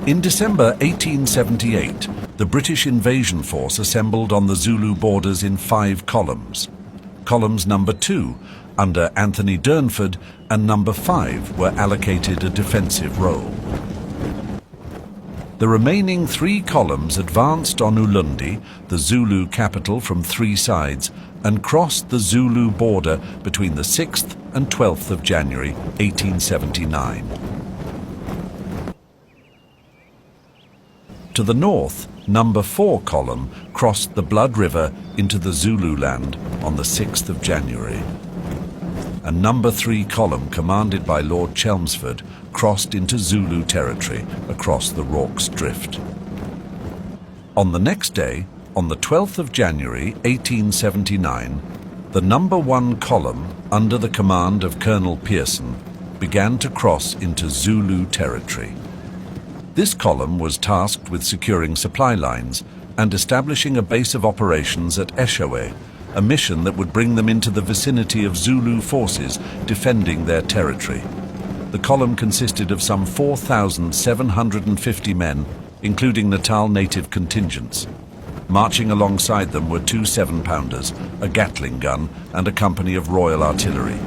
In December 1878, the British invasion force assembled on the Zulu borders in 5 columns. Columns number 2, under Anthony Durnford, and number 5 were allocated a defensive role. The remaining 3 columns advanced on Ulundi, the Zulu capital, from 3 sides, and crossed the Zulu border between the 6th and 12th of January 1879. To the north, number 4 column crossed the Blood River into the Zululand on the 6th of January. And number 3 column, commanded by Lord Chelmsford, crossed into Zulu territory across the Rorke's Drift. On the next day, on the 12th of January 1879, the number 1 column, under the command of Colonel Pearson, began to cross into Zulu territory. This column was tasked with securing supply lines and establishing a base of operations at Eshowe, a mission that would bring them into the vicinity of Zulu forces defending their territory. The column consisted of some 4,750 men, including Natal native contingents. Marching alongside them were 2 7-pounders, a Gatling gun, and a company of Royal Artillery.